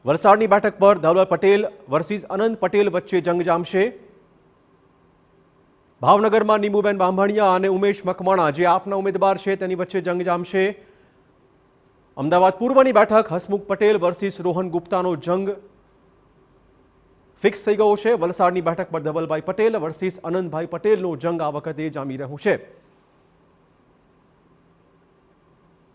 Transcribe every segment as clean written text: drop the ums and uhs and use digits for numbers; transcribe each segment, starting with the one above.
વલસાડની બેઠક પર ધવલ પટેલ વર્સિસ અનંત પટેલ વચ્ચે જંગ જામશે। ભાવનગરમાં નીમુબેન બાંભણિયા અને ઉમેશ મકવાણા જે આપના ઉમેદવાર છે તેની વચ્ચે જંગ જામશે। અમદાવાદ પૂર્વની બેઠક હસમુખ પટેલ વર્સિસ રોહન ગુપ્તાનો જંગ ફિક્સ થઈ ગયો છે। વલસાડની બેઠક પર ધવલભાઈ પટેલ વર્સિસ અનંતભાઈ પટેલનો જંગ આ વખતે જામી રહ્યું છે।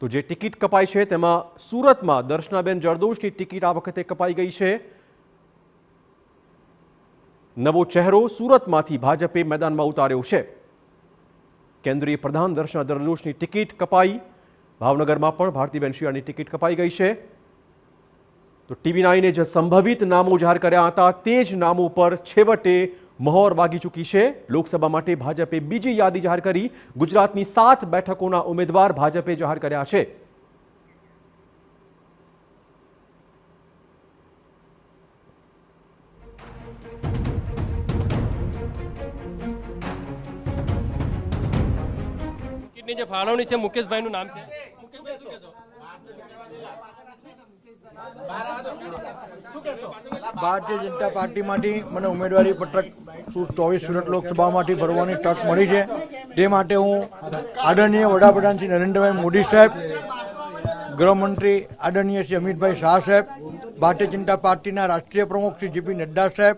તો જે ટિકિટ કપાઈ છે તેમાં સુરતમાં દર્શનાબેન જરદોશની ટિકિટ આ વખતે કપાઈ ગઈ છે। નવો ચહેરો સુરતમાંથી ભાજપે મેદાનમાં ઉતાર્યો છે। કેન્દ્રીય પ્રધાન દર્શના જરદોશની ટિકિટ કપાઈ। ભાવનગરમાં પણ ભારતીબેન શિયાળની ટિકિટ કપાઈ ગઈ છે। તો TV9 જે સંભવિત નામો જાહેર કર્યા હતા તે જ નામો પર છેવટે મહોર વાગી ચૂકી છે। લોકસભા માટે ભાજપે બીજી યાદી જાહેર કરી। ગુજરાતની 7 બેઠકોના ઉમેદવાર ભાજપે જાહેર કર્યા છે। ટિકિટની જે ફાળવણી છે મુકેશભાઈનું નામ છે। મુકેશભાઈ શું કહેશો? ભારતીય જનતા પાર્ટીમાંથી મને ઉમેદવારી પત્રક 24 સુરત લોકસભામાંથી ભરવાની તક મળી છે। તે માટે હું આદરણીય વડાપ્રધાન શ્રી નરેન્દ્રભાઈ મોદી સાહેબ, ગૃહમંત્રી આદરણીય શ્રી અમિતભાઈ શાહ સાહેબ, ભારતીય જનતા પાર્ટીના રાષ્ટ્રીય પ્રમુખ શ્રી JP નડ્ડા સાહેબ,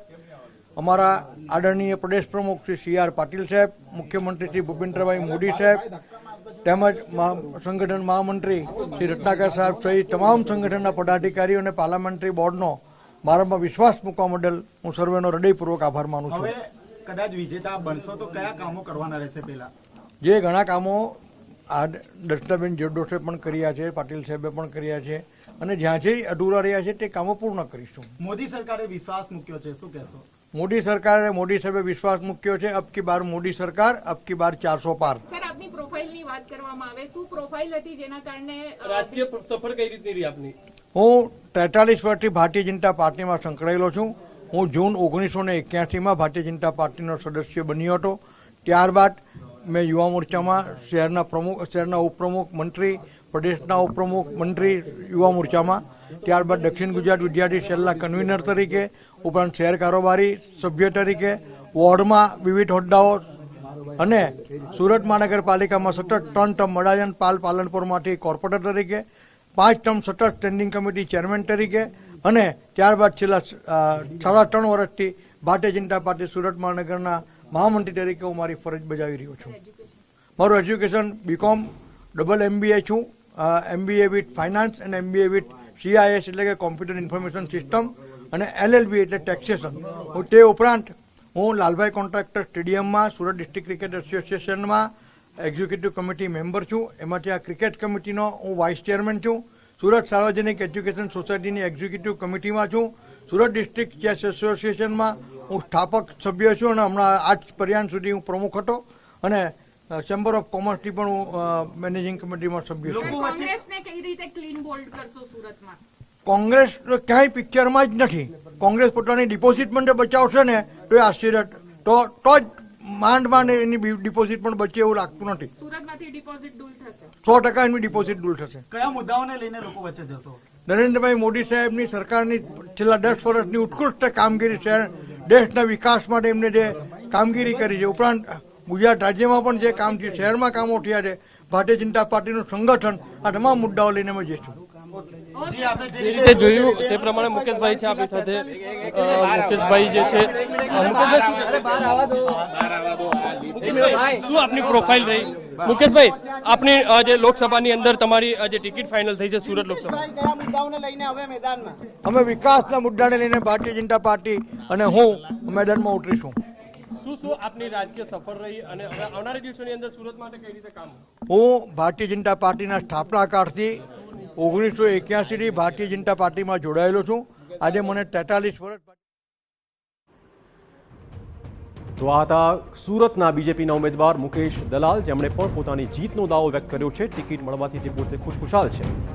અમારા આદરણીય પ્રદેશ પ્રમુખ શ્રી CR પાટીલ સાહેબ, મુખ્યમંત્રી શ્રી ભૂપેન્દ્રભાઈ મોદી સાહેબ તેમજ સંગઠન મહામંત્રી શ્રી રત્નાકર સાહેબ સહિત તમામ સંગઠનના પદાધિકારીઓ અને પાર્લામેન્ટરી બોર્ડનો મારામાં વિશ્વાસ મૂકવા બદલ હું સર્વેનો હૃદયપૂર્વક આભાર માનું છું। હવે કદાચ વિજેતા બનશો તો કયા કામો કરવાના રહેશે? પહેલા જે ઘણા કામો દર્શનાબેન જરદોશે પણ કર્યા છે, પાટીલ સાહેબે પણ કર્યા છે અને જ્યાંથી અધૂરા રહ્યા છે તે કામો પૂર્ણ કરીશું। મોદી સરકારે વિશ્વાસ મૂક્યો છે, શું કહેશો? મોદી સરકારે મોદી સાહેબે વિશ્વાસ મૂક્યો છે। અબ કી બાર મોદી સરકાર, અબ કી બાર 400 પાર। સર, આપની પ્રોફાઇલની વાત કરવામાં આવે, શું પ્રોફાઇલ હતી જેના કારણે રાજકીય સફર કઈ રીતની રહી આપની? હું 43 વર્ષથી ભારતીય જનતા પાર્ટીમાં સંકળાયેલો છું। હું જૂન 1981માં ભારતીય જનતા પાર્ટીનો સદસ્ય બન્યો હતો। ત્યારબાદ મેં યુવા મોરચામાં શહેરના ઉપપ્રમુખ મંત્રી, પ્રદેશના ઉપપ્રમુખ મંત્રી યુવા મોરચામાં, ત્યારબાદ દક્ષિણ ગુજરાત વિદ્યાર્થી સેલના કન્વીનર તરીકે, ઉપરાંત શહેર કારોબારી સભ્ય તરીકે, વોર્ડમાં વિવિધ હોદ્દાઓ અને સુરત મહાનગરપાલિકામાં સતત 3 ટર્મ મડાજન પાલ પાલનપુરમાંથી કોર્પોરેટર તરીકે, 5 ટર્મ સતત સ્ટેન્ડિંગ કમિટી ચેરમેન તરીકે અને ત્યારબાદ છેલ્લા 3.5 વર્ષથી ભારતીય જનતા પાર્ટી સુરત મહાનગરના મહામંત્રી તરીકે હું મારી ફરજ બજાવી રહ્યો છું। મારું એજ્યુકેશન BCom MBA છું, MBA વિથ ફાઇનાન્સ અને MBA વિથ CIS એટલે કે કોમ્પ્યુટર ઇન્ફોર્મેશન સિસ્ટમ અને LLB એટલે ટેક્સેશન। તે ઉપરાંત હું લાલભાઈ કોન્ટ્રાક્ટર સ્ટેડિયમમાં સુરત ડિસ્ટ્રિક્ટ ક્રિકેટ એસોસિએશનમાં એક્ઝિક્યુટિવ કમિટી મેમ્બર છું। એમાંથી આ ક્રિકેટ કમિટીનો હું વાઇસ ચેરમેન છું। સુરત સાર્વજનિક એજ્યુકેશન સોસાયટીની એક્ઝિક્યુટિવ કમિટીમાં છું। સુરત ડિસ્ટ્રિક્ટ ચેસ એસોસિએશનમાં હું સ્થાપક સભ્ય છું અને હમણાં આજ પર્યાંત સુધી હું પ્રમુખ હતો અને ચેમ્બર ઓફ કોમર્સની પણ હું મેનેજિંગ કમિટીમાં સભ્ય છું। કોંગ્રેસને કઈ રીતે ક્લીન બોલ્ડ કરશો સુરતમાં? કોંગ્રેસ ક્યાંય પિક્ચરમાં જ નથી। કોંગ્રેસ પોતાની ડિપોઝિટ પણ બચાવશે ને તો એ આશ્ચર્ય તો જ માંડ એની ડિપોઝિટ પણ બચે એવું લાગતું નથી। સુરતમાંથી ડિપોઝિટ દૂર થશે? 100% એની ડિપોઝિટ દૂર થશે। કયા મુદ્દાઓને લઈને લોકો વચ્ચે જશો? નરેન્દ્રભાઈ મોદી સાહેબની સરકારની છેલ્લા 10 વર્ષની ઉત્કૃષ્ટ કામગીરી છે, દેશના વિકાસ માટે એમને જે કામગીરી કરી છે, ઉપરાંત ગુજરાત રાજ્યમાં પણ જે કામ થયું, શહેરમાં કામો થયા છે, ભારતીય જનતા પાર્ટીનું સંગઠન, આ તમામ મુદ્દાઓ લઈને અમે જઈશું। જે રીતે જોયું તે પ્રમાણે મુકેશભાઈ છે આપણી સાથે। મુકેશભાઈ જે છે શું આપની પ્રોફાઇલ રહી? મુકેશભાઈ, આપની જે લોકસભાની અંદર તમારી જે ટિકિટ ફાઇનલ થઈ છે સુરત લોકસભા, અમે વિકાસના મુદ્દાને લઈને ભારતીય જનતા પાર્ટી અને હું મેદાનમાં ઉતરીશું। શું આપની રાજકીય સફર રહી અને આવનારા દિવસોની અંદર સુરત માટે કઈ રીતે કામ? હું ભારતીય જનતા પાર્ટીના સ્થાપના કાળથી 1981થી ભારતીય જનતા પાર્ટીમાં જોડાયેલો છું। આજે મને 43 વર્ષ। તો આ હતા સુરતના બીજેપીના ઉમેદવાર મુકેશ દલાલ, જેમણે પણ પોતાની જીતનો દાવો વ્યક્ત કર્યો છે। ટિકિટ મળવાથી તે પોતે ખુશખુશાલ છે।